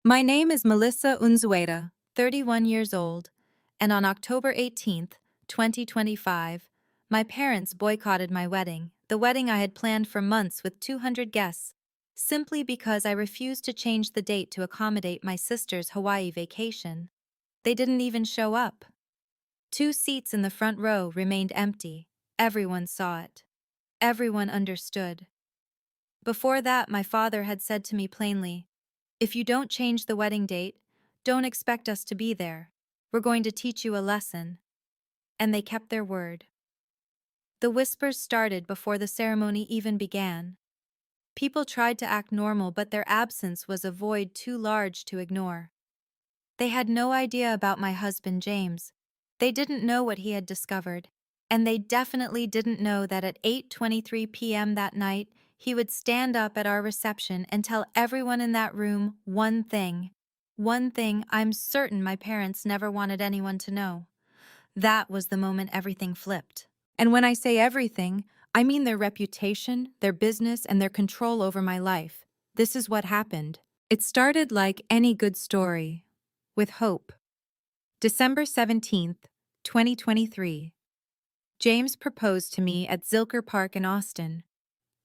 My name is Melissa Unzueta, 31 years old, and on October 18th, 2025, my parents boycotted my wedding, the wedding I had planned for months with 200 guests, simply because I refused to change the date to accommodate my sister's Hawaii vacation. They didn't even show up. 2 seats in the front row remained empty. Everyone saw it. Everyone understood. Before that, my father had said to me plainly, "If you don't change the wedding date, don't expect us to be there. We're going to teach you a lesson." And they kept their word. The whispers started before the ceremony even began. People tried to act normal, but their absence was a void too large to ignore. They had no idea about my husband, James. They didn't know what he had discovered. And they definitely didn't know that at 8:23 p.m. that night, he would stand up at our reception and tell everyone in that room one thing. One thing I'm certain my parents never wanted anyone to know. That was the moment everything flipped. And when I say everything, I mean their reputation, their business, and their control over my life. This is what happened. It started like any good story, with hope. December 17th, 2023. James proposed to me at Zilker Park in Austin.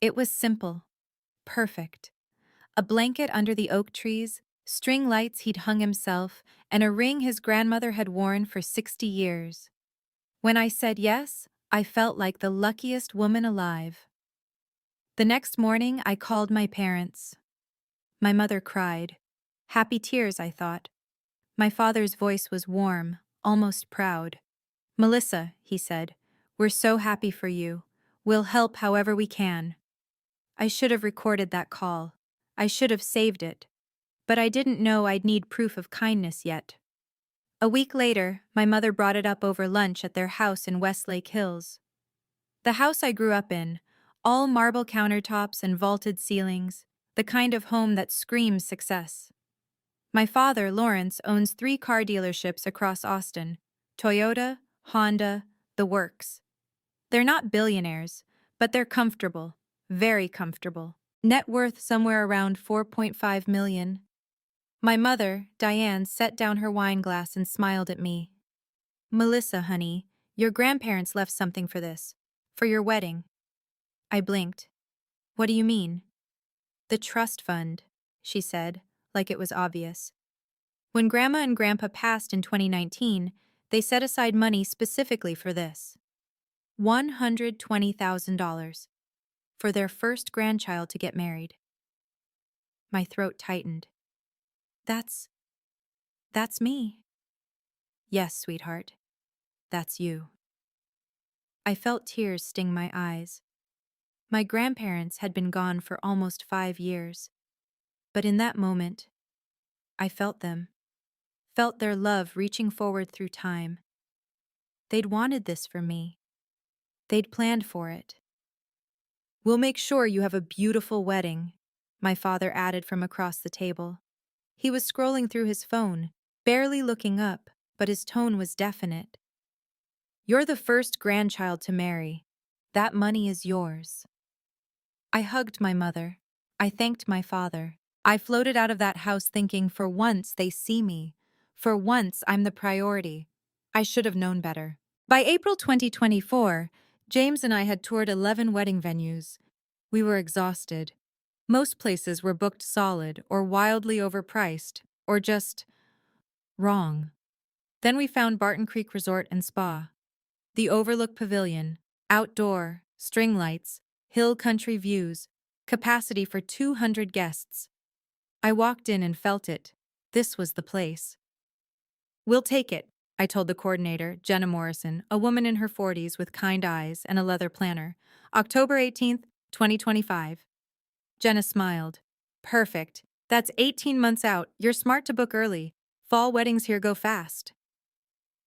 It was simple, perfect. A blanket under the oak trees, string lights he'd hung himself, and a ring his grandmother had worn for 60 years. When I said yes, I felt like the luckiest woman alive. The next morning, I called my parents. My mother cried. Happy tears, I thought. My father's voice was warm, almost proud. "Melissa," he said, "we're so happy for you. We'll help however we can." I should have recorded that call. I should have saved it. But I didn't know I'd need proof of kindness yet. A week later, my mother brought it up over lunch at their house in Westlake Hills. The house I grew up in, all marble countertops and vaulted ceilings, the kind of home that screams success. My father, Lawrence, owns 3 car dealerships across Austin: Toyota, Honda, the works. They're not billionaires, but they're comfortable, very comfortable. Net worth somewhere around 4.5 million. My mother, Diane, set down her wine glass and smiled at me. "Melissa, honey, your grandparents left something for this. For your wedding." I blinked. "What do you mean?" "The trust fund," she said, like it was obvious. When Grandma and Grandpa passed in 2019, they set aside money specifically for this. $120,000. For their first grandchild to get married. My throat tightened. That's me." "Yes, sweetheart. That's you." I felt tears sting my eyes. My grandparents had been gone for almost 5 years. But in that moment, I felt them. Felt their love reaching forward through time. They'd wanted this for me. They'd planned for it. "We'll make sure you have a beautiful wedding," my father added from across the table. He was scrolling through his phone, barely looking up, but his tone was definite. "You're the first grandchild to marry. That money is yours." I hugged my mother. I thanked my father. I floated out of that house thinking, for once they see me. For once I'm the priority. I should have known better. By April 2024, James and I had toured 11 wedding venues. We were exhausted. Most places were booked solid or wildly overpriced, or just wrong. Then we found Barton Creek Resort and Spa. The Overlook Pavilion, outdoor, string lights, hill country views, capacity for 200 guests. I walked in and felt it. This was the place. "We'll take it," I told the coordinator, Jenna Morrison, a woman in her 40s with kind eyes and a leather planner. October 18th, 2025. Jenna smiled. "Perfect. That's 18 months out. You're smart to book early. Fall weddings here go fast."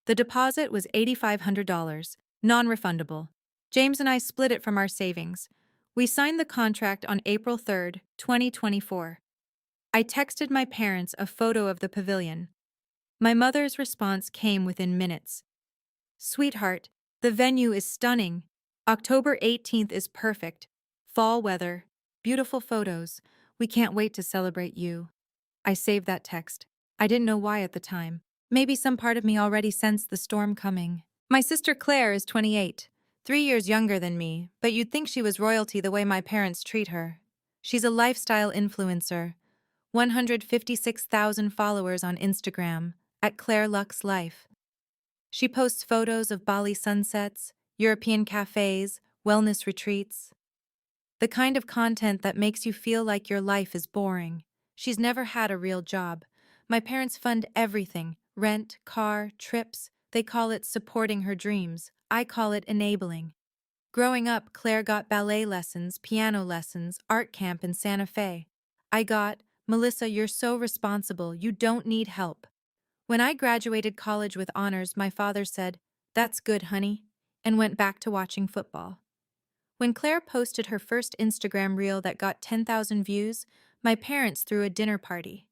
The deposit was $8,500, non-refundable. James and I split it from our savings. We signed the contract on April 3rd, 2024. I texted my parents a photo of the pavilion. My mother's response came within minutes. "Sweetheart, the venue is stunning. October 18th is perfect. Fall weather, beautiful photos. We can't wait to celebrate you." I saved that text. I didn't know why at the time. Maybe some part of me already sensed the storm coming. My sister Claire is 28, 3 years younger than me, but you'd think she was royalty the way my parents treat her. She's a lifestyle influencer, 156,000 followers on Instagram, at Claire Lux Life. She posts photos of Bali sunsets, European cafes, wellness retreats. The kind of content that makes you feel like your life is boring. She's never had a real job. My parents fund everything: rent, car, trips. They call it supporting her dreams. I call it enabling. Growing up, Claire got ballet lessons, piano lessons, art camp in Santa Fe. I got, Melissa, you're so responsible, you don't need help. When I graduated college with honors, my father said, "That's good, honey," and went back to watching football. When Claire posted her first Instagram reel that got 10,000 views, my parents threw a dinner party.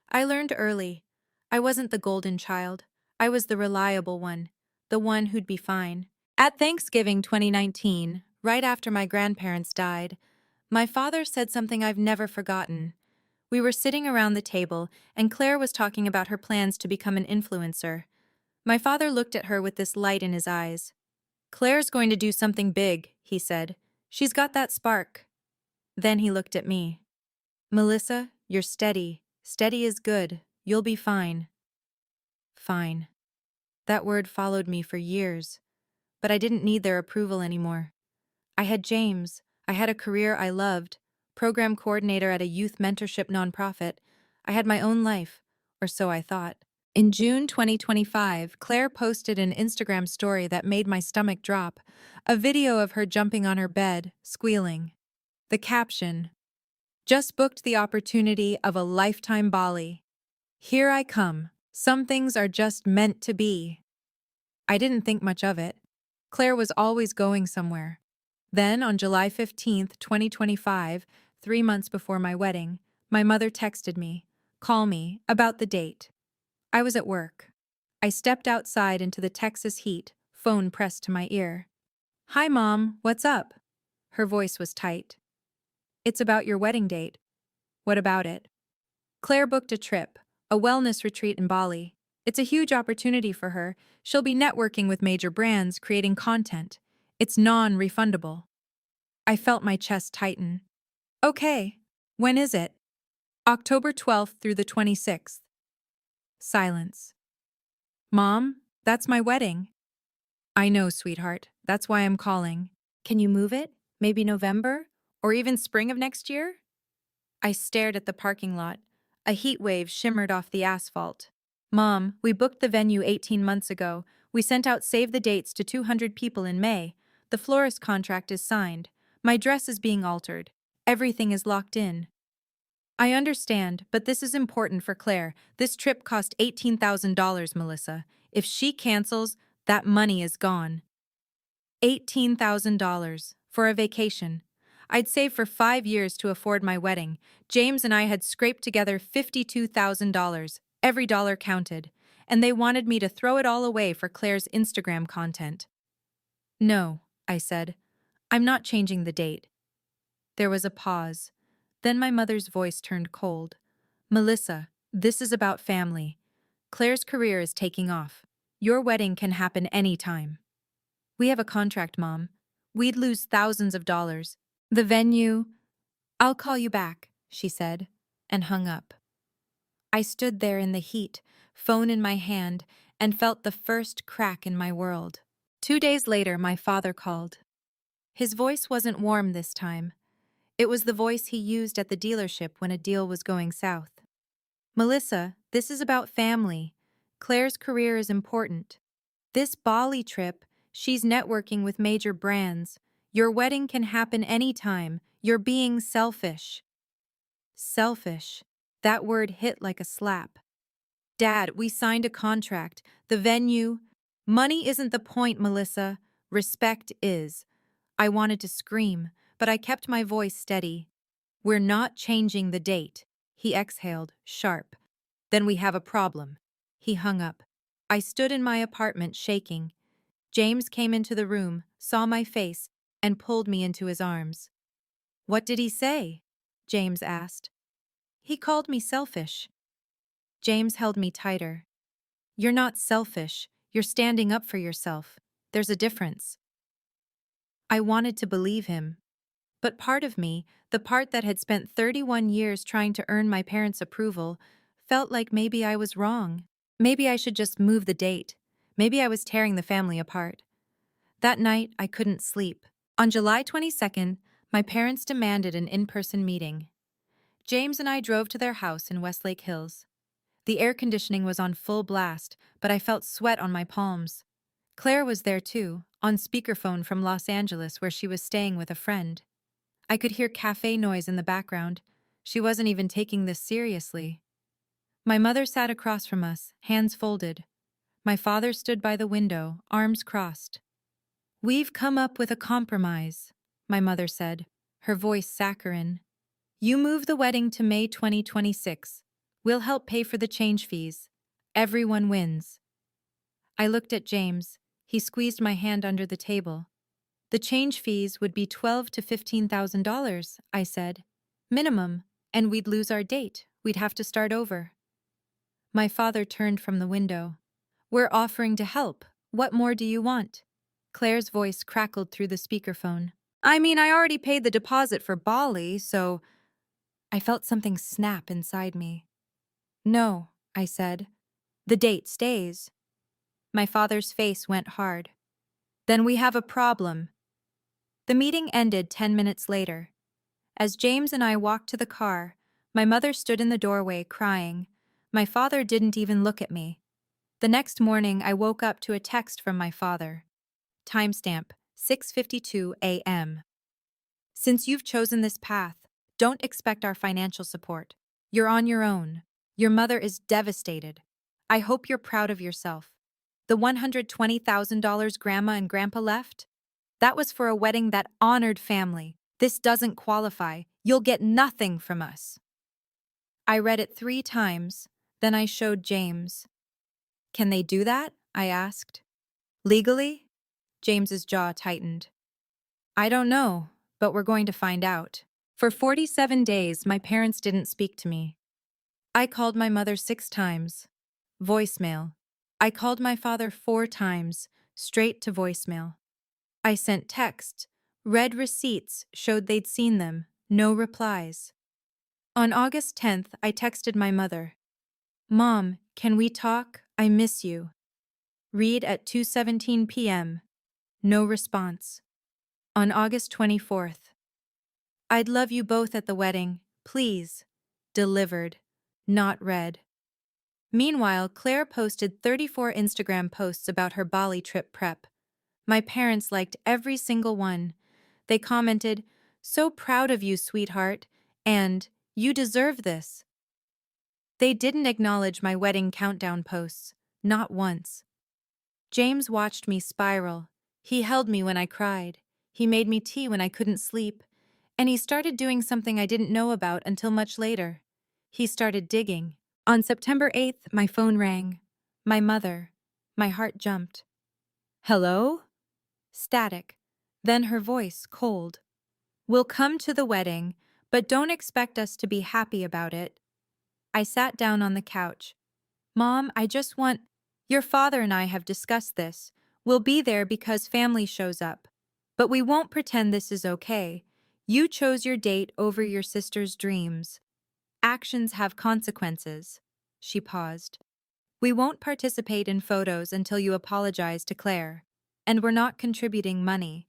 I learned early. I wasn't the golden child. I was the reliable one, the one who'd be fine. At Thanksgiving 2019, right after my grandparents died, my father said something I've never forgotten. We were sitting around the table, and Claire was talking about her plans to become an influencer. My father looked at her with this light in his eyes. "Claire's going to do something big," he said. "She's got that spark." Then he looked at me. "Melissa, you're steady. Steady is good. You'll be fine." Fine. That word followed me for years, but I didn't need their approval anymore. I had James. I had a career I loved, program coordinator at a youth mentorship nonprofit. I had my own life, or so I thought. In June 2025, Claire posted an Instagram story that made my stomach drop, a video of her jumping on her bed, squealing. The caption: "Just booked the opportunity of a lifetime Bali. Here I come. Some things are just meant to be." I didn't think much of it. Claire was always going somewhere. Then, on July 15th, 2025, 3 months before my wedding, my mother texted me, "Call me," about the date. I was at work. I stepped outside into the Texas heat, phone pressed to my ear. "Hi, Mom, what's up?" Her voice was tight. "It's about your wedding date." "What about it?" "Claire booked a trip, a wellness retreat in Bali. It's a huge opportunity for her. She'll be networking with major brands, creating content. It's non-refundable." I felt my chest tighten. "Okay. When is it?" "October 12th through the 26th. Silence. "Mom, that's my wedding." "I know, sweetheart. That's why I'm calling. Can you move it? Maybe November? Or even spring of next year?" I stared at the parking lot. A heat wave shimmered off the asphalt. "Mom, we booked the venue 18 months ago. We sent out save the dates to 200 people in May. The florist contract is signed. My dress is being altered. Everything is locked in." "I understand, but this is important for Claire. This trip cost $18,000, Melissa. If she cancels, that money is gone." $18,000 for a vacation. I'd saved for 5 years to afford my wedding. James and I had scraped together $52,000. Every dollar counted. And they wanted me to throw it all away for Claire's Instagram content. "No," I said. "I'm not changing the date." There was a pause. Then my mother's voice turned cold. "Melissa, this is about family. Claire's career is taking off. Your wedding can happen any time." "We have a contract, Mom. We'd lose thousands of dollars. The venue—" "I'll call you back," she said, and hung up. I stood there in the heat, phone in my hand, and felt the first crack in my world. 2 days later, my father called. His voice wasn't warm this time. It was the voice he used at the dealership when a deal was going south. "Melissa, this is about family. Claire's career is important. This Bali trip, she's networking with major brands. Your wedding can happen anytime. You're being selfish." Selfish. That word hit like a slap. "Dad, we signed a contract. The venue—" "Money isn't the point, Melissa. Respect is." I wanted to scream, but I kept my voice steady. "We're not changing the date." He exhaled, sharp. "Then we have a problem." He hung up. I stood in my apartment, shaking. James came into the room, saw my face, and pulled me into his arms. "What did he say?" James asked. "He called me selfish." James held me tighter. You're not selfish, you're standing up for yourself. There's a difference. I wanted to believe him. But part of me, the part that had spent 31 years trying to earn my parents' approval, felt like maybe I was wrong. Maybe I should just move the date. Maybe I was tearing the family apart. That night, I couldn't sleep. On July 22nd, my parents demanded an in-person meeting. James and I drove to their house in Westlake Hills. The air conditioning was on full blast, but I felt sweat on my palms. Claire was there too, on speakerphone from Los Angeles where she was staying with a friend. I could hear cafe noise in the background. She wasn't even taking this seriously. My mother sat across from us, hands folded. My father stood by the window, arms crossed. "We've come up with a compromise," my mother said, her voice saccharine. "You move the wedding to May 2026. We'll help pay for the change fees. Everyone wins." I looked at James. He squeezed my hand under the table. "The change fees would be $12,000 to $15,000, I said. "Minimum, and we'd lose our date. We'd have to start over." My father turned from the window. "We're offering to help. What more do you want?" Claire's voice crackled through the speakerphone. "I mean, I already paid the deposit for Bali, so—" I felt something snap inside me. "No," I said. "The date stays." My father's face went hard. "Then we have a problem." The meeting ended 10 minutes later. As James and I walked to the car, my mother stood in the doorway crying. My father didn't even look at me. The next morning, I woke up to a text from my father. Timestamp, 6:52 a.m. "Since you've chosen this path, don't expect our financial support. You're on your own. Your mother is devastated. I hope you're proud of yourself. The $120,000 Grandma and Grandpa left? That was for a wedding that honored family. This doesn't qualify. You'll get nothing from us." I read it 3 times, then I showed James. "Can they do that?" I asked. "Legally?" James's jaw tightened. "I don't know, but we're going to find out." For 47 days, my parents didn't speak to me. I called my mother 6 times. Voicemail. I called my father 4 times, straight to voicemail. I sent texts, read receipts, showed they'd seen them, no replies. On August 10th, I texted my mother. "Mom, can we talk? I miss you." Read at 2:17 p.m. No response. On August 24th. "I'd love you both at the wedding, please." Delivered. Not read. Meanwhile, Claire posted 34 Instagram posts about her Bali trip prep. My parents liked every single one. They commented, "So proud of you, sweetheart," and "You deserve this." They didn't acknowledge my wedding countdown posts, not once. James watched me spiral. He held me when I cried. He made me tea when I couldn't sleep. And he started doing something I didn't know about until much later. He started digging. On September 8th, my phone rang. My mother. My heart jumped. "Hello?" Static. Then her voice, cold. "We'll come to the wedding, but don't expect us to be happy about it." I sat down on the couch. "Mom, I just want— Your father and I have discussed this. We'll be there because family shows up. But we won't pretend this is okay. You chose your date over your sister's dreams. Actions have consequences." She paused. "We won't participate in photos until you apologize to Claire. And we're not contributing money.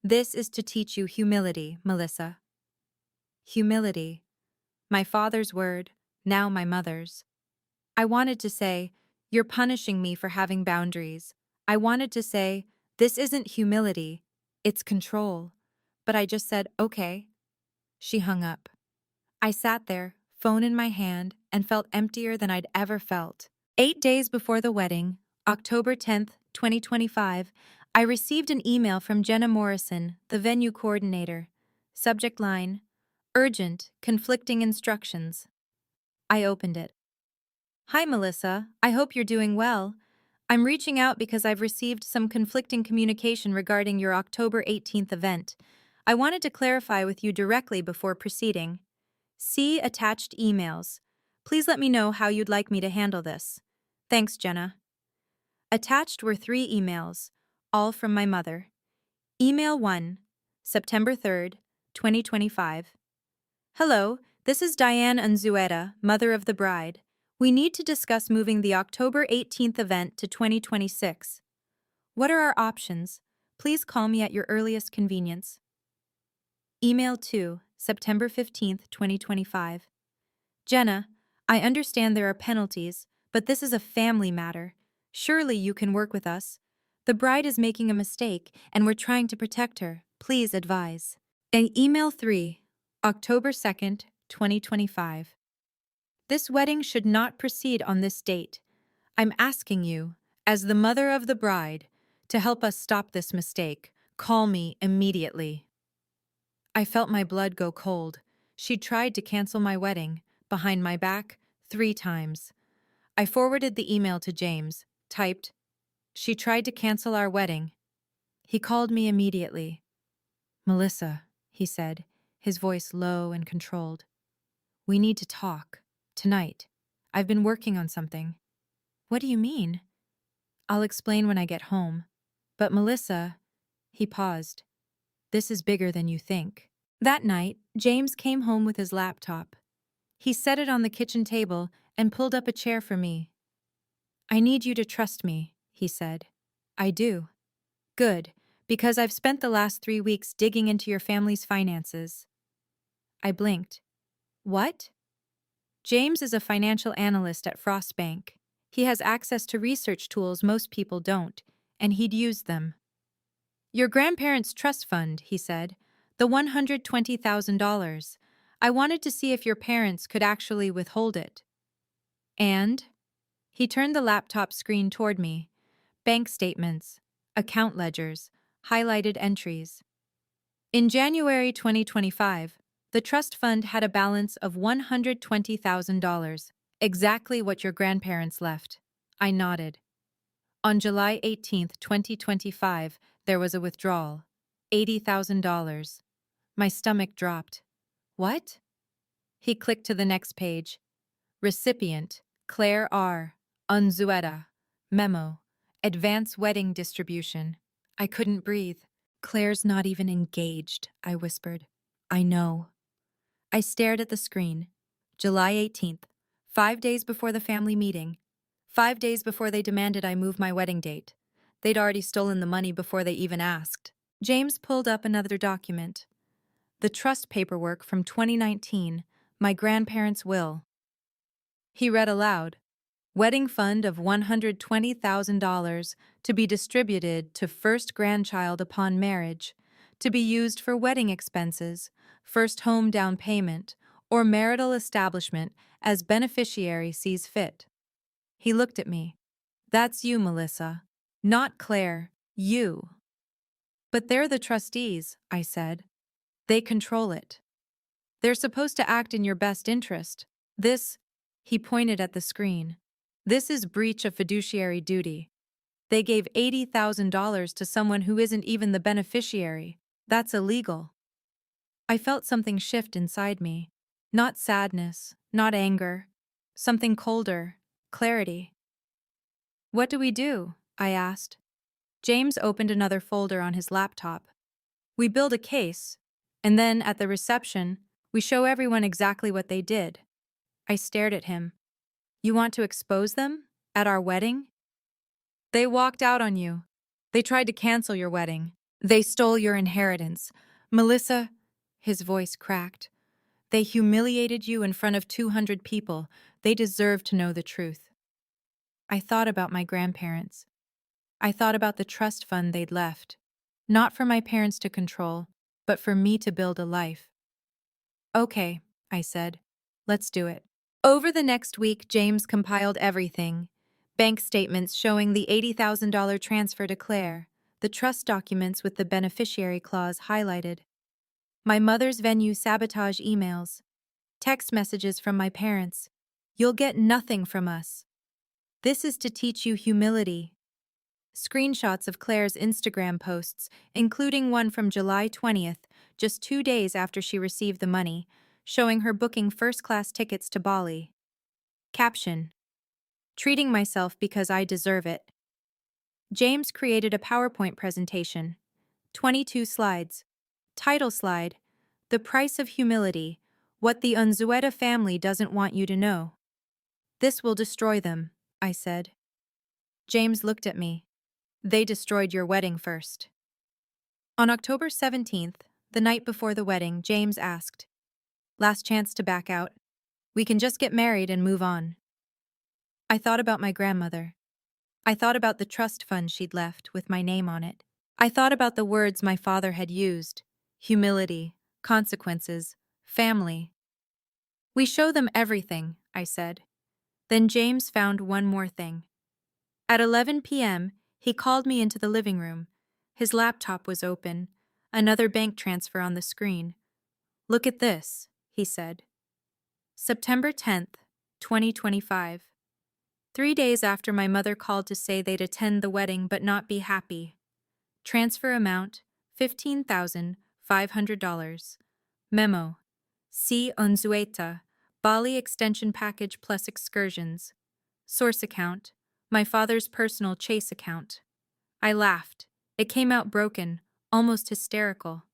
This is to teach you humility, Melissa." Humility. My father's word, now my mother's. I wanted to say, "You're punishing me for having boundaries." I wanted to say, "This isn't humility, it's control." But I just said, "Okay." She hung up. I sat there, phone in my hand, and felt emptier than I'd ever felt. 8 days before the wedding, October 10th, 2025, I received an email from Jenna Morrison, the venue coordinator. Subject line: "Urgent, conflicting instructions." I opened it. "Hi, Melissa. I hope you're doing well. I'm reaching out because I've received some conflicting communication regarding your October 18th event. I wanted to clarify with you directly before proceeding. See attached emails. Please let me know how you'd like me to handle this. Thanks, Jenna. Attached were 3 emails, all from my mother. Email 1, September 3rd, 2025. Hello, this is Diane Unzueta, mother of the bride. We need to discuss moving the October 18th event to 2026. What are our options? Please call me at your earliest convenience. Email 2, September 15th, 2025. Jenna, I understand there are penalties, but this is a family matter. Surely you can work with us. The bride is making a mistake, and we're trying to protect her. Please advise. Email 3, October 2nd, 2025. This wedding should not proceed on this date. I'm asking you, as the mother of the bride, to help us stop this mistake. Call me immediately. I felt my blood go cold. She tried to cancel my wedding, behind my back, 3 times. I forwarded the email to James, typed, "She tried to cancel our wedding." He called me immediately. "Melissa," he said, his voice low and controlled. "We need to talk. Tonight. I've been working on something." "What do you mean?" "I'll explain when I get home. But Melissa," he paused, "this is bigger than you think." That night, James came home with his laptop. He set it on the kitchen table and pulled up a chair for me. "I need you to trust me," he said. "I do." "Good, because I've spent the last 3 weeks digging into your family's finances." I blinked. "What?" "James is a financial analyst at Frost Bank. He has access to research tools most people don't, and he'd used them." "Your grandparents' trust fund," he said, "the $120,000. I wanted to see if your parents could actually withhold it." "And?" He turned the laptop screen toward me. Bank statements, account ledgers, highlighted entries. In January 2025, the trust fund had a balance of $120,000, exactly what your grandparents left. I nodded. On July 18th, 2025, there was a withdrawal. $80,000. My stomach dropped. "What?" He clicked to the next page. Recipient, Claire R. Unzueta. Memo. Advance wedding distribution. I couldn't breathe. "Claire's not even engaged," I whispered. "I know." I stared at the screen. July 18th, 5 days before the family meeting. 5 days before they demanded I move my wedding date. They'd already stolen the money before they even asked. James pulled up another document. The trust paperwork from 2019, my grandparents' will. He read aloud. Wedding fund of $120,000 to be distributed to first grandchild upon marriage, to be used for wedding expenses, first home down payment, or marital establishment as beneficiary sees fit. He looked at me. "That's you, Melissa. Not Claire. You." "But they're the trustees," I said. "They control it. They're supposed to act in your best interest. This," he pointed at the screen, "this is breach of fiduciary duty. They gave $80,000 to someone who isn't even the beneficiary. That's illegal." I felt something shift inside me. Not sadness, not anger. Something colder. Clarity. "What do we do?" I asked. James opened another folder on his laptop. "We build a case, and then, at the reception, we show everyone exactly what they did." I stared at him. "You want to expose them? At our wedding?" "They walked out on you. They tried to cancel your wedding. They stole your inheritance. Melissa," his voice cracked, "they humiliated you in front of 200 people. They deserve to know the truth." I thought about my grandparents. I thought about the trust fund they'd left. Not for my parents to control, but for me to build a life. "Okay," I said. "Let's do it." Over the next week, James compiled everything. Bank statements showing the $80,000 transfer to Claire, the trust documents with the beneficiary clause highlighted, my mother's venue sabotage emails, text messages from my parents. "You'll get nothing from us. This is to teach you humility." Screenshots of Claire's Instagram posts, including one from July 20th, just 2 days after she received the money, showing her booking first-class tickets to Bali. Caption: treating myself because I deserve it. James created a PowerPoint presentation. 22 slides. Title slide: The Price of Humility, What the Unzueta Family Doesn't Want You to Know. This will destroy them, I said. James looked at me. They destroyed your wedding first. On October 17th, the night before the wedding, James asked, "Last chance to back out? We can just get married and move on." I thought about my grandmother. I thought about the trust fund she'd left with my name on it. I thought about the words my father had used: humility, consequences, family. "We show them everything," I said. Then James found one more thing. At 11 p.m., he called me into the living room. His laptop was open, another bank transfer on the screen. "Look at this," he said. September 10th, 2025. 3 days after my mother called to say they'd attend the wedding but not be happy. Transfer amount, $15,500. Memo: See Unzueta, Bali extension package plus excursions. Source account: my father's personal Chase account. I laughed. It came out broken, almost hysterical.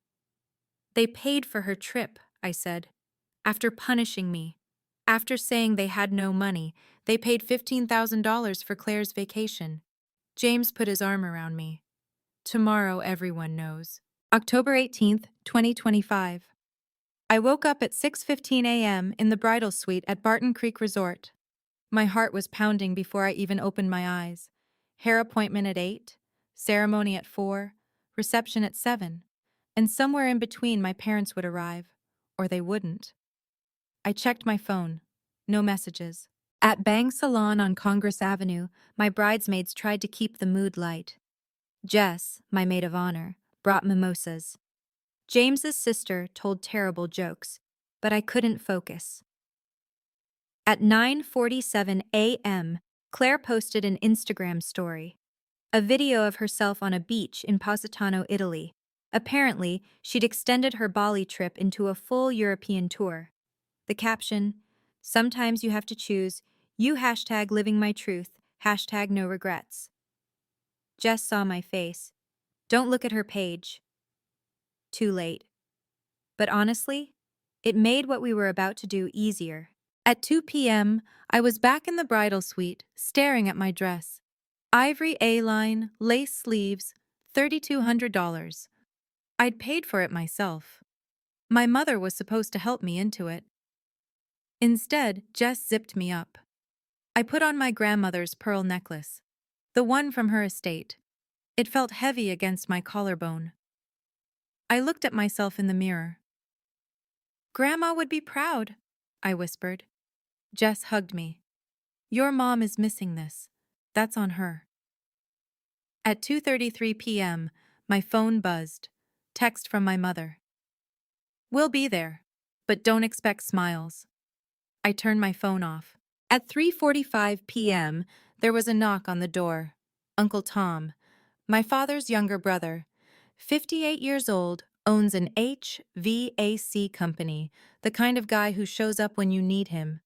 "They paid for her trip," I said. "After punishing me. After saying they had no money, they paid $15,000 for Claire's vacation." James put his arm around me. "Tomorrow everyone knows." October 18th, 2025. I woke up at 6:15 a.m. in the bridal suite at Barton Creek Resort. My heart was pounding before I even opened my eyes. Hair appointment at 8, ceremony at 4, reception at 7, and somewhere in between my parents would arrive, or they wouldn't. I checked my phone. No messages. At Bang Salon on Congress Avenue, my bridesmaids tried to keep the mood light. Jess, my maid of honor, brought mimosas. James's sister told terrible jokes, but I couldn't focus. At 9:47 a.m., Claire posted an Instagram story. A video of herself on a beach in Positano, Italy. Apparently, she'd extended her Bali trip into a full European tour. The caption: "Sometimes you have to choose. You hashtag living my truth, hashtag no regrets." Jess saw my face. "Don't look at her page." Too late. But honestly, it made what we were about to do easier. At 2 p.m., I was back in the bridal suite, staring at my dress. Ivory A-line, lace sleeves, $3,200. I'd paid for it myself. My mother was supposed to help me into it. Instead, Jess zipped me up. I put on my grandmother's pearl necklace, the one from her estate. It felt heavy against my collarbone. I looked at myself in the mirror. "Grandma would be proud," I whispered. Jess hugged me. "Your mom is missing this. That's on her." At 2:33 p.m., my phone buzzed. Text from my mother. "We'll be there, but don't expect smiles." I turned my phone off. At 3:45 p.m., there was a knock on the door. Uncle Tom, my father's younger brother, 58 years old, owns an HVAC company, the kind of guy who shows up when you need him.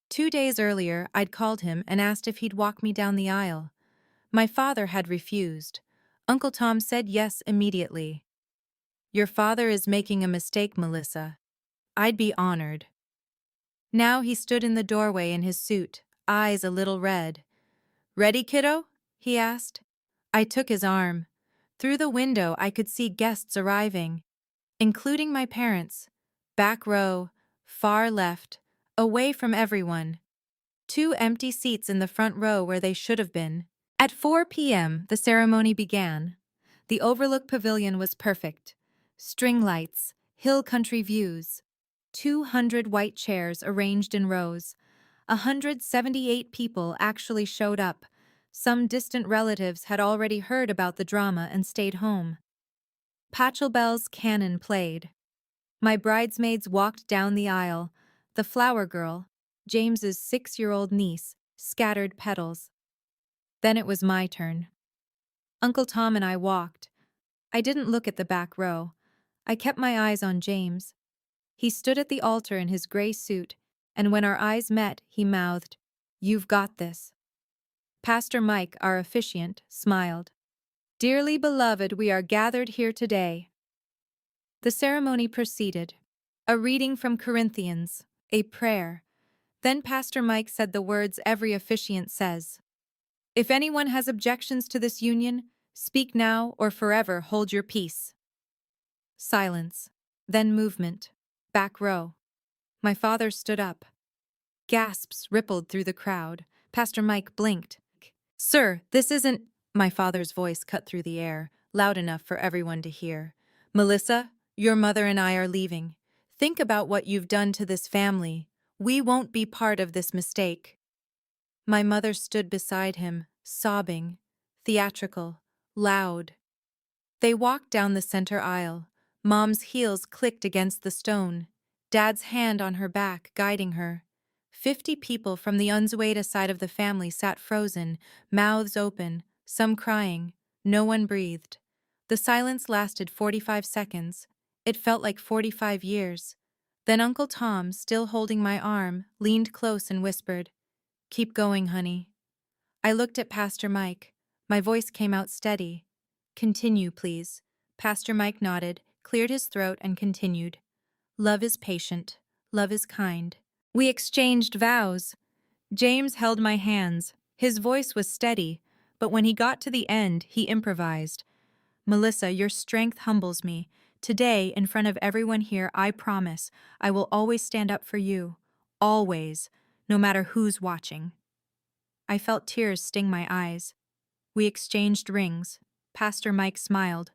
2 days earlier, I'd called him and asked if he'd walk me down the aisle. My father had refused. Uncle Tom said yes immediately. "Your father is making a mistake, Melissa. I'd be honored." Now he stood in the doorway in his suit, eyes a little red. "Ready, kiddo?" he asked. I took his arm. Through the window, I could see guests arriving, including my parents. Back row, far left, away from everyone. 2 empty seats in the front row where they should have been. At 4 p.m., the ceremony began. The Overlook Pavilion was perfect. String lights, hill country views. 200 white chairs arranged in rows. 178 people actually showed up. Some distant relatives had already heard about the drama and stayed home. Pachelbel's canon played. My bridesmaids walked down the aisle. The flower girl, James's 6-year-old niece, scattered petals. Then it was my turn. Uncle Tom and I walked. I didn't look at the back row. I kept my eyes on James. He stood at the altar in his gray suit, and when our eyes met, he mouthed, "You've got this." Pastor Mike, our officiant, smiled. "Dearly beloved, we are gathered here today." The ceremony proceeded. A reading from Corinthians, a prayer. Then Pastor Mike said the words every officiant says. "If anyone has objections to this union, speak now or forever hold your peace." Silence. Then movement. Back row. My father stood up. Gasps rippled through the crowd. Pastor Mike blinked. "Sir, this isn't—" My father's voice cut through the air, loud enough for everyone to hear. "Melissa, your mother and I are leaving. Think about what you've done to this family. We won't be part of this mistake." My mother stood beside him, sobbing, theatrical, loud. They walked down the center aisle. Mom's heels clicked against the stone, Dad's hand on her back, guiding her. 50 people from the Unzueta side of the family sat frozen, mouths open, some crying. No one breathed. The silence lasted 45 seconds. It felt like 45 years. Then Uncle Tom, still holding my arm, leaned close and whispered, "Keep going, honey." I looked at Pastor Mike. My voice came out steady. "Continue, please." Pastor Mike nodded, cleared his throat, and continued. "Love is patient. Love is kind." We exchanged vows. James held my hands. His voice was steady, but when he got to the end, he improvised. "Melissa, your strength humbles me. Today, in front of everyone here, I promise I will always stand up for you. Always, no matter who's watching." I felt tears sting my eyes. We exchanged rings. Pastor Mike smiled.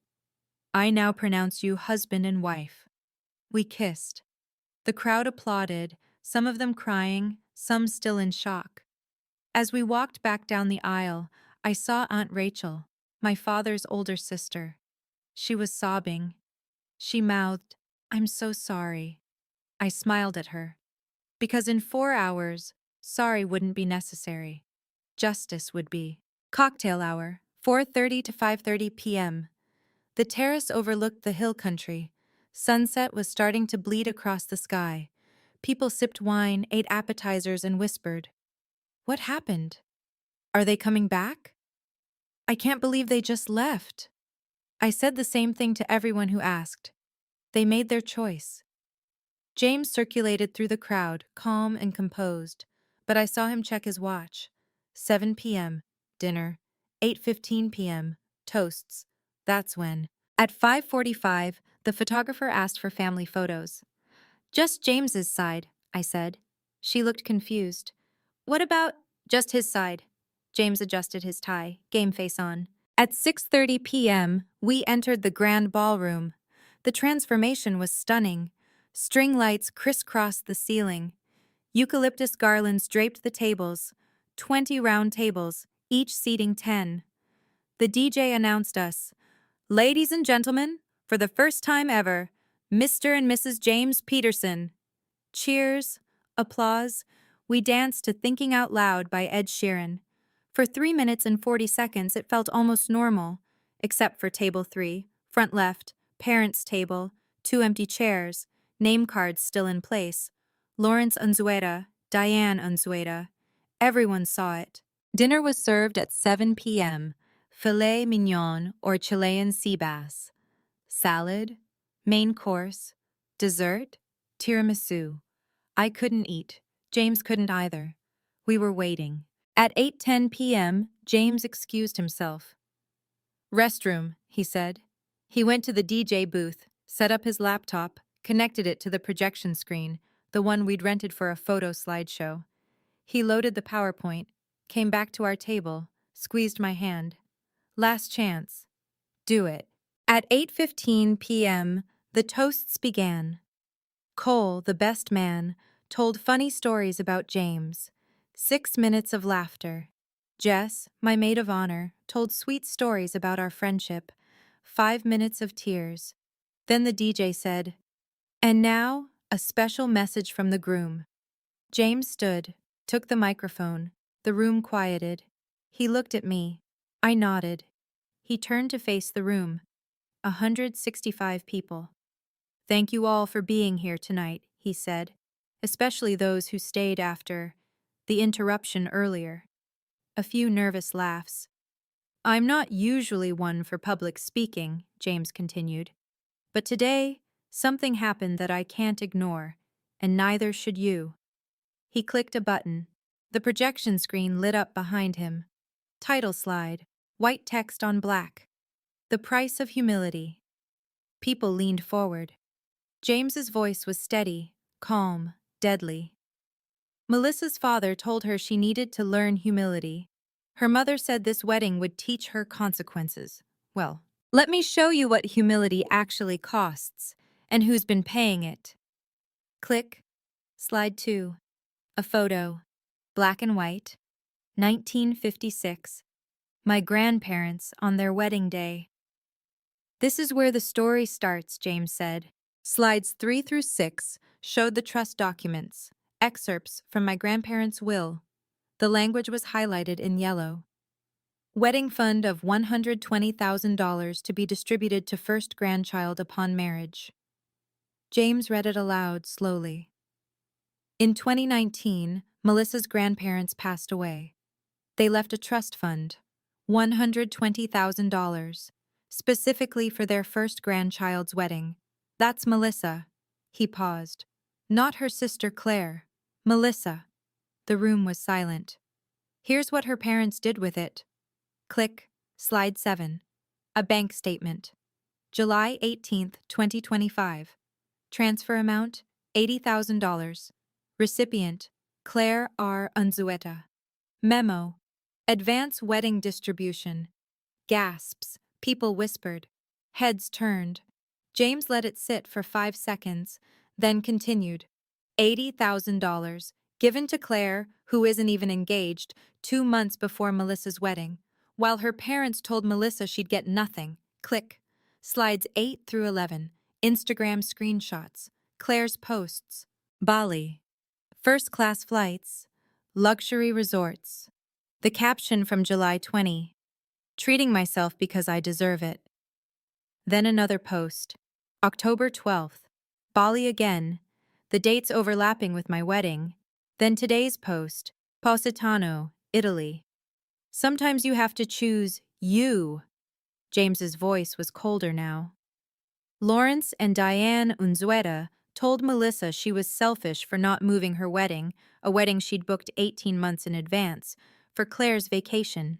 "I now pronounce you husband and wife." We kissed. The crowd applauded, some of them crying, some still in shock. As we walked back down the aisle, I saw Aunt Rachel, my father's older sister. She was sobbing. She mouthed, "I'm so sorry." I smiled at her. Because in 4 hours, sorry wouldn't be necessary. Justice would be. Cocktail hour, 4:30 to 5:30 p.m. The terrace overlooked the hill country. Sunset was starting to bleed across the sky. People sipped wine, ate appetizers, and whispered, "What happened? Are they coming back? I can't believe they just left." I said the same thing to everyone who asked. They made their choice. James circulated through the crowd, calm and composed, but I saw him check his watch. 7 p.m., dinner. 8:15 p.m., toasts. That's when. At 5:45, the photographer asked for family photos. "Just James's side," I said. She looked confused. "What about—" "Just his side." James adjusted his tie, game face on. At 6:30 p.m., we entered the grand ballroom. The transformation was stunning. String lights crisscrossed the ceiling. Eucalyptus garlands draped the tables. 20 round tables, each seating 10. The DJ announced us. "Ladies and gentlemen, for the first time ever, Mr. and Mrs. James Peterson." Cheers, applause. We danced to Thinking Out Loud by Ed Sheeran. For 3 minutes and 40 seconds, it felt almost normal, except for table 3, front left, parents' table, 2 empty chairs, name cards still in place. Lawrence Unzueta, Diane Unzueta. Everyone saw it. Dinner was served at 7 p.m. Filet mignon or Chilean sea bass. Salad, main course, dessert, tiramisu. I couldn't eat. James couldn't either. We were waiting. At 8:10 p.m., James excused himself. "Restroom," he said. He went to the DJ booth, set up his laptop, connected it to the projection screen, the one we'd rented for a photo slideshow. He loaded the PowerPoint, came back to our table, squeezed my hand. "Last chance. Do it." At 8:15 p.m., the toasts began. Cole, the best man, told funny stories about James. 6 minutes of laughter. Jess, my maid of honor, told sweet stories about our friendship. 5 minutes of tears. Then the DJ said, "And now, a special message from the groom." James stood, took the microphone. The room quieted. He looked at me. I nodded. He turned to face the room. 165 people. "Thank you all for being here tonight," he said. especially those who stayed after the interruption earlier. A few nervous laughs. I'm not usually one for public speaking, James continued, but today something happened that I can't ignore, and neither should you. He clicked a button. The projection screen lit up behind him. Title slide, white text on black. The price of humility. People leaned forward. James's voice was steady, calm, deadly. Melissa's father told her she needed to learn humility. Her mother said this wedding would teach her consequences. Well, let me show you what humility actually costs, and who's been paying it. Click. Slide 2. A photo. Black and white. 1956. My grandparents on their wedding day. This is where the story starts, James said. Slides 3 through 6 showed the trust documents, excerpts from my grandparents' will. The language was highlighted in yellow. Wedding fund of $120,000 to be distributed to first grandchild upon marriage. James read it aloud slowly. In 2019, Melissa's grandparents passed away. They left a trust fund, $120,000, specifically for their first grandchild's wedding. That's Melissa. He paused. Not her sister Claire. Melissa. The room was silent. Here's what her parents did with it. Click. Slide 7. A bank statement. July 18, 2025. Transfer amount, $80,000. Recipient, Claire R. Unzueta. Memo. Advance wedding distribution. Gasps. People whispered. Heads turned. James let it sit for 5 seconds, then continued. $80,000, given to Claire, who isn't even engaged, 2 months before Melissa's wedding, while her parents told Melissa she'd get nothing. Click. Slides 8 through 11. Instagram screenshots. Claire's posts. Bali. First-class flights. Luxury resorts. The caption from July 20. Treating myself because I deserve it. Then another post. October 12th. Bali again. The dates overlapping with my wedding. Then today's post. Positano, Italy. Sometimes you have to choose you. James's voice was colder now. Lawrence and Diane Unzueta told Melissa she was selfish for not moving her wedding, a wedding she'd booked 18 months in advance, for Claire's vacation.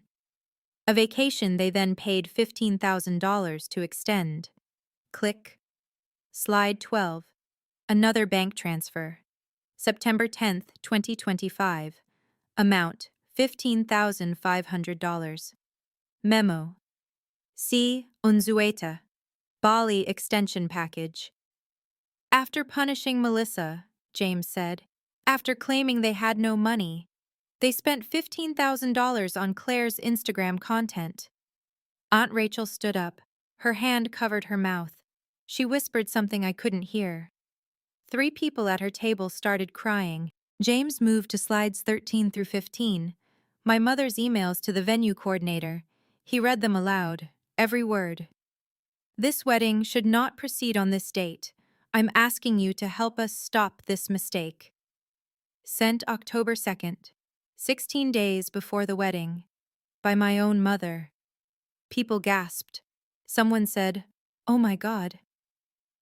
A vacation they then paid $15,000 to extend. Click. Slide 12. Another bank transfer. September 10th, 2025. Amount, $15,500. Memo. C. Unzueta. Bali extension package. After punishing Melissa, James said, after claiming they had no money, they spent $15,000 on Claire's Instagram content. Aunt Rachel stood up. Her hand covered her mouth. She whispered something I couldn't hear. 3 people at her table started crying. James moved to slides 13 through 15. My mother's emails to the venue coordinator. He read them aloud, every word. This wedding should not proceed on this date. I'm asking you to help us stop this mistake. Sent October 2nd, 16 days before the wedding. By my own mother. People gasped. Someone said, "Oh my God."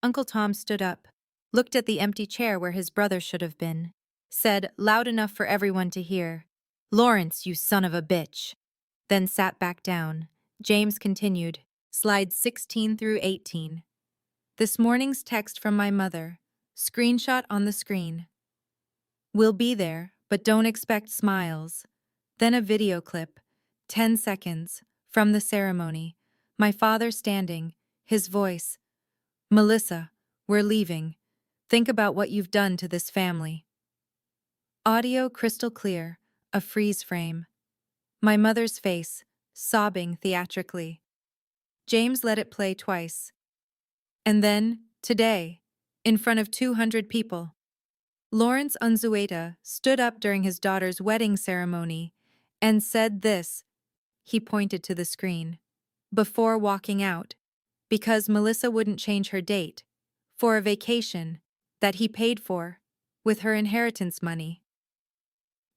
Uncle Tom stood up, looked at the empty chair where his brother should have been, said, loud enough for everyone to hear, "Lawrence, you son of a bitch," then sat back down. James continued, slides 16 through 18. This morning's text from my mother, screenshot on the screen. "We'll be there, but don't expect smiles." Then a video clip, 10 seconds, from the ceremony. My father standing, his voice, "Melissa, we're leaving. Think about what you've done to this family." Audio crystal clear, a freeze frame. My mother's face, sobbing theatrically. James let it play twice. And then, today, in front of 200 people, Lawrence Unzueta stood up during his daughter's wedding ceremony and said this, he pointed to the screen, before walking out, because Melissa wouldn't change her date, for a vacation that he paid for. with her inheritance money.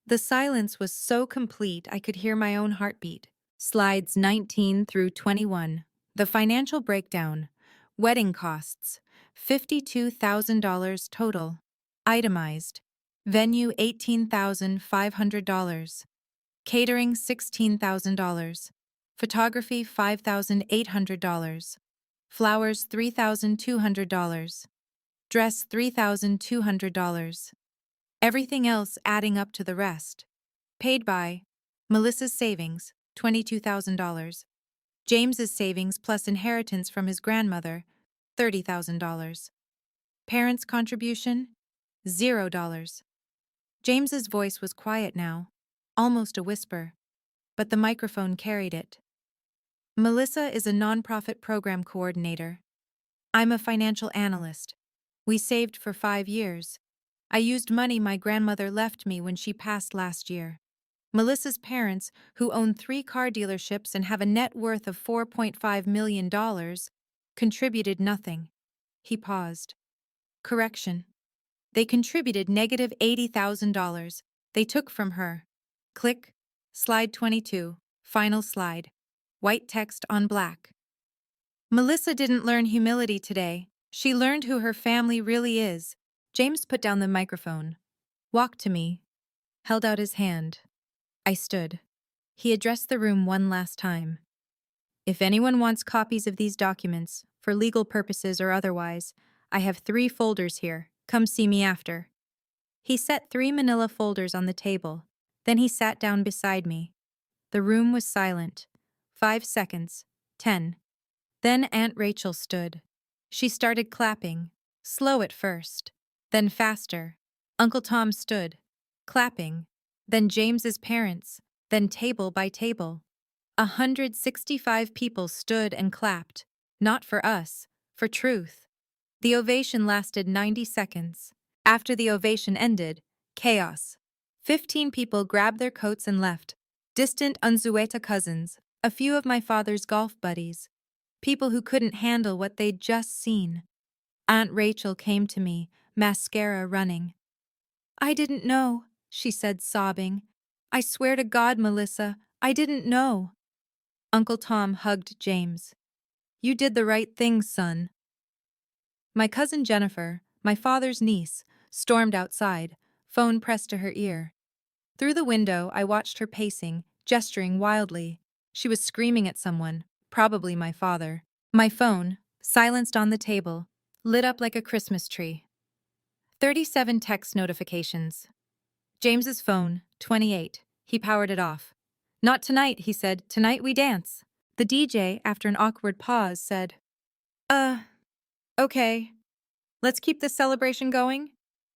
The silence was so complete I could hear my own heartbeat. Slides 19 through 21. The financial breakdown. Wedding costs. $52,000 total. Itemized. Venue $18,500. Catering $16,000. Photography $5,800. Flowers $3,200. Dress $3,200. Everything else adding up to the rest. Paid by Melissa's savings, $22,000. James's savings plus inheritance from his grandmother, $30,000. Parents' contribution, $0. James's voice was quiet now, almost a whisper, but the microphone carried it. Melissa is a nonprofit program coordinator. I'm a financial analyst. We saved for 5 years. I used money my grandmother left me when she passed last year. Melissa's parents, who own 3 car dealerships and have a net worth of $4.5 million, contributed nothing. He paused. Correction. They contributed negative $80,000. They took from her. Click. Slide 22. Final slide. White text on black. Melissa didn't learn humility today. She learned who her family really is. James put down the microphone. Walked to me. Held out his hand. I stood. He addressed the room one last time. If anyone wants copies of these documents, for legal purposes or otherwise, I have 3 folders here. Come see me after. He set 3 manila folders on the table. Then he sat down beside me. The room was silent. 5 seconds. 10. Then Aunt Rachel stood. She started clapping, slow at first, then faster. Uncle Tom stood, clapping, then James's parents, then table by table. 165 people stood and clapped, not for us, for truth. The ovation lasted 90 seconds. After the ovation ended, chaos. 15 people grabbed their coats and left. Distant Unzueta cousins, a few of my father's golf buddies. People who couldn't handle what they'd just seen. Aunt Rachel came to me, mascara running. I didn't know, she said, sobbing. I swear to God, Melissa, I didn't know. Uncle Tom hugged James. You did the right thing, son. My cousin Jennifer, my father's niece, stormed outside, phone pressed to her ear. Through the window, I watched her pacing, gesturing wildly. She was screaming at someone, probably my father. My phone, silenced on the table, lit up like a Christmas tree. 37 text notifications. James's phone, 28. He powered it off. Not tonight, he said. Tonight we dance. The DJ, after an awkward pause, said, okay. Let's keep this celebration going.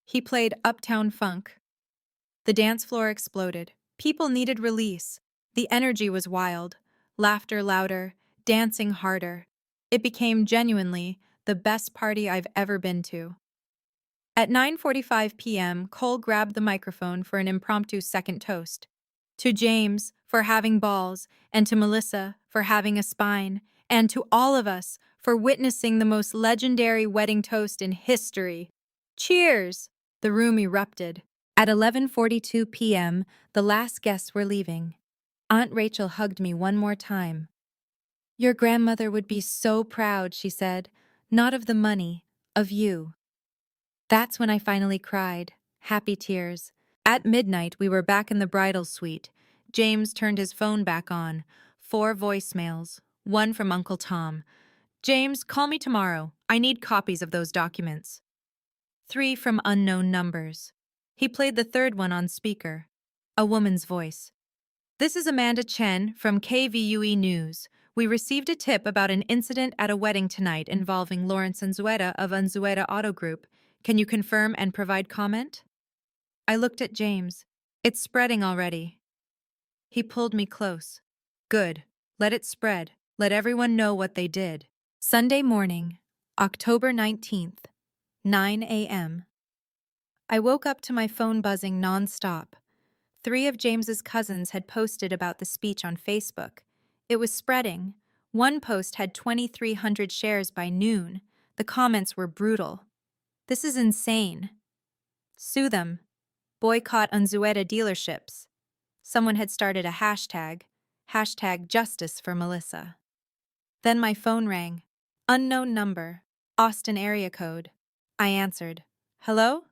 He played Uptown Funk. The dance floor exploded. People needed release. The energy was wild. Laughter louder, dancing harder. It became genuinely the best party I've ever been to. At 9:45 p.m., Cole grabbed the microphone for an impromptu second toast. To James, for having balls, and to Melissa, for having a spine, and to all of us, for witnessing the most legendary wedding toast in history. Cheers! The room erupted. At 11:42 p.m., the last guests were leaving. Aunt Rachel hugged me one more time. Your grandmother would be so proud, she said. Not of the money, of you. That's when I finally cried. Happy tears. At midnight, we were back in the bridal suite. James turned his phone back on. 4 voicemails. 1 from Uncle Tom. James, call me tomorrow. I need copies of those documents. 3 from unknown numbers. He played the third one on speaker. A woman's voice. This is Amanda Chen from KVUE News. We received a tip about an incident at a wedding tonight involving Lawrence Unzueta of Unzueta Auto Group. Can you confirm and provide comment? I looked at James. It's spreading already. He pulled me close. Good. Let it spread. Let everyone know what they did. Sunday morning, October 19th, 9 a.m. I woke up to my phone buzzing non-stop. 3 of James's cousins had posted about the speech on Facebook. It was spreading. One post had 2,300 shares by noon. The comments were brutal. This is insane. Sue them. Boycott Unzueta dealerships. Someone had started a hashtag justice for Melissa. Then my phone rang. Unknown number. Austin area code. I answered. Hello?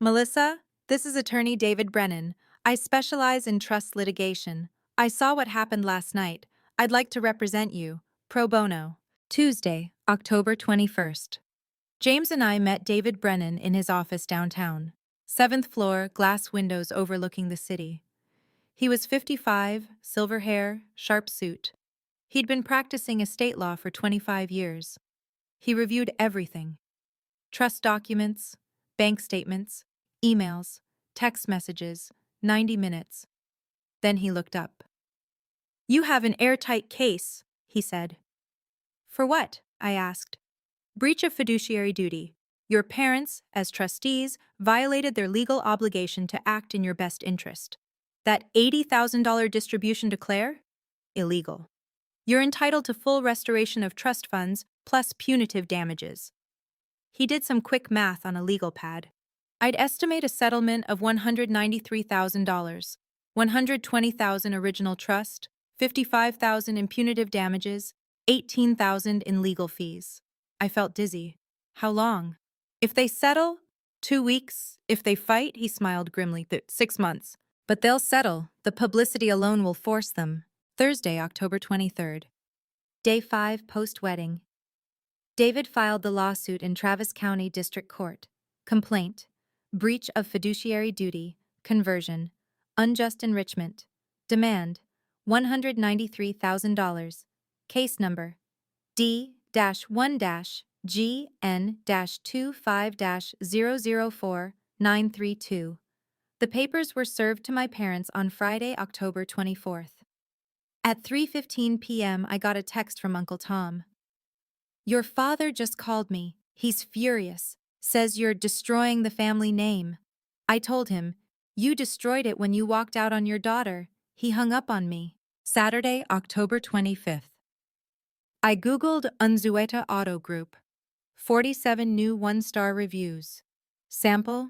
Melissa? This is attorney David Brennan. I specialize in trust litigation. I saw what happened last night. I'd like to represent you. Pro bono. Tuesday, October 21st. James and I met David Brennan in his office downtown. 7th floor, glass windows overlooking the city. He was 55, silver hair, sharp suit. He'd been practicing estate law for 25 years. He reviewed everything: trust documents, bank statements, emails, text messages, 90 minutes. Then he looked up. You have an airtight case, he said. For what? I asked. Breach of fiduciary duty. Your parents, as trustees, violated their legal obligation to act in your best interest. That $80,000 distribution to Claire? Illegal. You're entitled to full restoration of trust funds plus punitive damages. He did some quick math on a legal pad. I'd estimate a settlement of $193,000, $120,000 original trust, $55,000 in punitive damages, $18,000 in legal fees. I felt dizzy. How long? If they settle, 2 weeks. If they fight, he smiled grimly, 6 months. But they'll settle. The publicity alone will force them. Thursday, October 23rd. Day 5 post-wedding. David filed the lawsuit in Travis County District Court. Complaint: breach of fiduciary duty, conversion, unjust enrichment. Demand: $193,000. Case number: D-1-GN-25-004-932. The papers were served to my parents on Friday, October 24th. At 3:15 p.m., I got a text from Uncle Tom. Your father just called me. He's furious. Says you're destroying the family name. I told him, you destroyed it when you walked out on your daughter. He hung up on me. Saturday, October 25th. I Googled Unzueta Auto Group. 47 new 1-star reviews. Sample: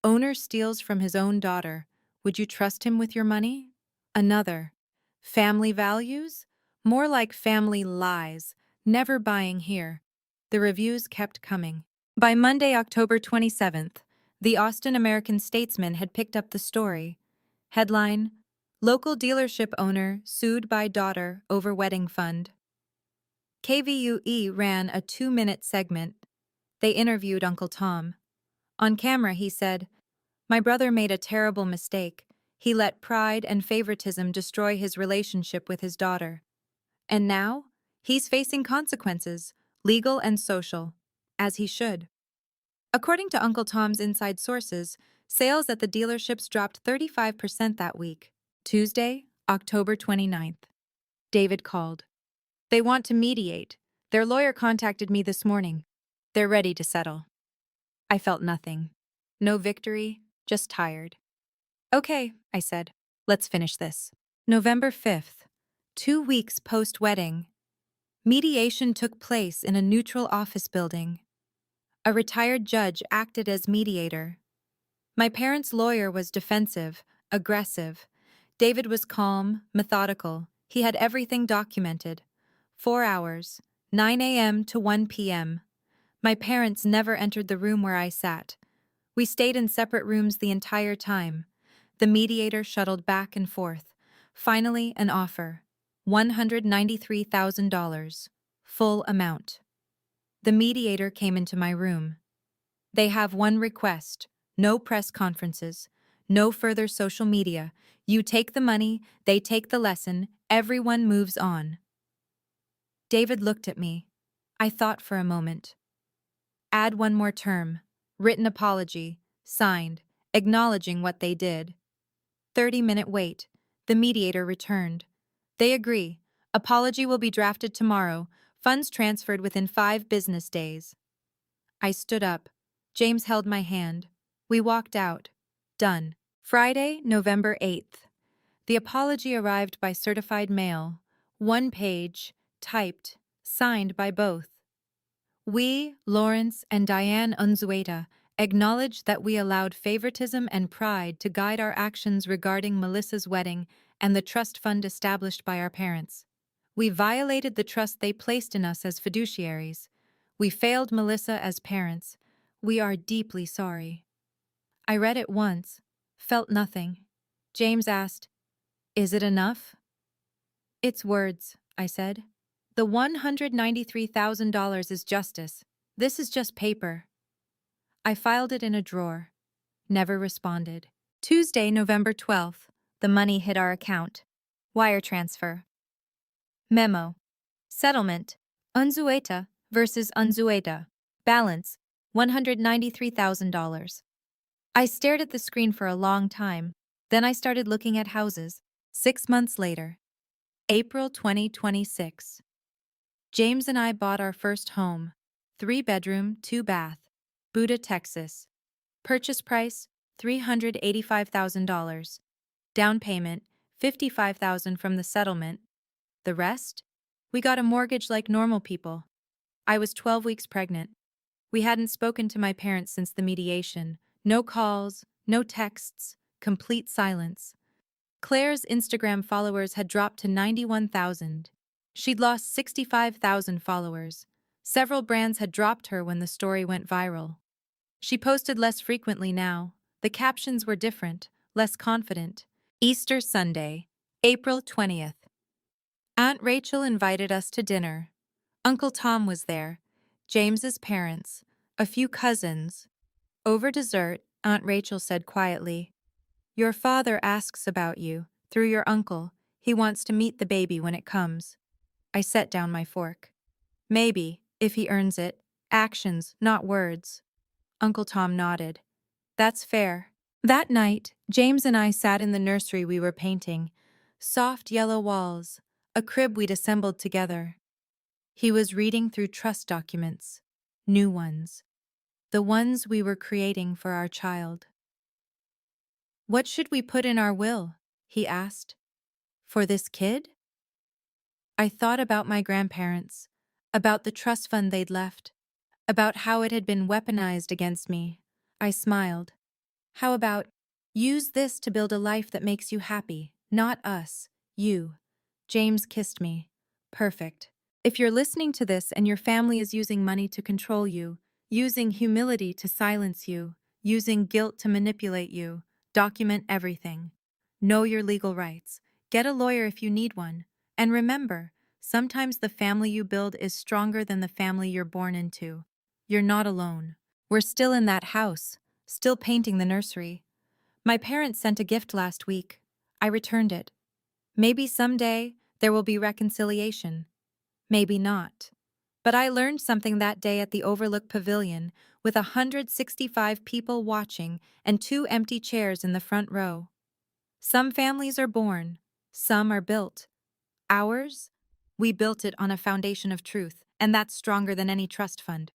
owner steals from his own daughter. Would you trust him with your money? Another: family values? More like family lies. Never buying here. The reviews kept coming. By Monday, October 27th, the Austin American-Statesman had picked up the story. Headline: local dealership owner sued by daughter over wedding fund. KVUE ran a 2-minute segment. They interviewed Uncle Tom. On camera, he said, my brother made a terrible mistake. He let pride and favoritism destroy his relationship with his daughter. And now, he's facing consequences, legal and social, as he should. According to Uncle Tom's inside sources, sales at the dealerships dropped 35% that week. Tuesday, October 29th. David called. They want to mediate. Their lawyer contacted me this morning. They're ready to settle. I felt nothing. No victory, just tired. Okay, I said. Let's finish this. November 5th. 2 weeks post-wedding. Mediation took place in a neutral office building. A retired judge acted as mediator. My parents' lawyer was defensive, aggressive. David was calm, methodical. He had everything documented. 4 hours, 9 a.m. to 1 p.m. My parents never entered the room where I sat. We stayed in separate rooms the entire time. The mediator shuttled back and forth. Finally, an offer. $193,000. Full amount. The mediator came into my room. They have one request: no press conferences, no further social media. You take the money, they take the lesson, everyone moves on. David looked at me. I thought for a moment. Add one more term. Written apology. Signed. Acknowledging what they did. 30-minute wait. The mediator returned. They agree. Apology will be drafted tomorrow. Funds transferred within 5 business days. I stood up. James held my hand. We walked out. Done. Friday, November 8th. The apology arrived by certified mail. 1 page, typed, signed by both. We, Lawrence and Diane Unzueta, Acknowledge that we allowed favoritism and pride to guide our actions regarding Melissa's wedding and the trust fund established by our parents. We violated the trust they placed in us as fiduciaries. We failed Melissa as parents. We are deeply sorry. I read it once, felt nothing. James asked, "Is it enough?" "It's words," I said. "The $193,000 is justice. This is just paper." I filed it in a drawer. Never responded. Tuesday, November 12th. The money hit our account. Wire transfer. Memo. Settlement. Unzueta versus Unzueta. Balance. $193,000. I stared at the screen for a long time. Then I started looking at houses. 6 months later. April 2026. James and I bought our first home. 3-bedroom, 2-bath. Buda, Texas. Purchase price, $385,000. Down payment, $55,000 from the settlement. The rest? We got a mortgage like normal people. I was 12 weeks pregnant. We hadn't spoken to my parents since the mediation. No calls, no texts, complete silence. Claire's Instagram followers had dropped to 91,000. She'd lost 65,000 followers. Several brands had dropped her when the story went viral. She posted less frequently now. The captions were different, less confident. Easter Sunday, April 20th. Aunt Rachel invited us to dinner. Uncle Tom was there, James's parents, a few cousins. Over dessert, Aunt Rachel said quietly, "Your father asks about you, through your uncle. He wants to meet the baby when it comes." I set down my fork. "Maybe, if he earns it. Actions, not words." Uncle Tom nodded. "That's fair." That night, James and I sat in the nursery we were painting. Soft yellow walls, a crib we'd assembled together. He was reading through trust documents, new ones, the ones we were creating for our child. "What should we put in our will?" he asked. "For this kid?" I thought about my grandparents, about the trust fund they'd left, about how it had been weaponized against me. I smiled. "How about, use this to build a life that makes you happy, not us, you." James kissed me. "Perfect. If you're listening to this and your family is using money to control you, using humility to silence you, using guilt to manipulate you, document everything. Know your legal rights. Get a lawyer if you need one. And remember, sometimes the family you build is stronger than the family you're born into. You're not alone. We're still in that house, still painting the nursery. My parents sent a gift last week. I returned it. Maybe someday there will be reconciliation. Maybe not. But I learned something that day at the Overlook Pavilion with 165 people watching and 2 empty chairs in the front row. Some families are born, some are built. Ours? We built it on a foundation of truth, and that's stronger than any trust fund.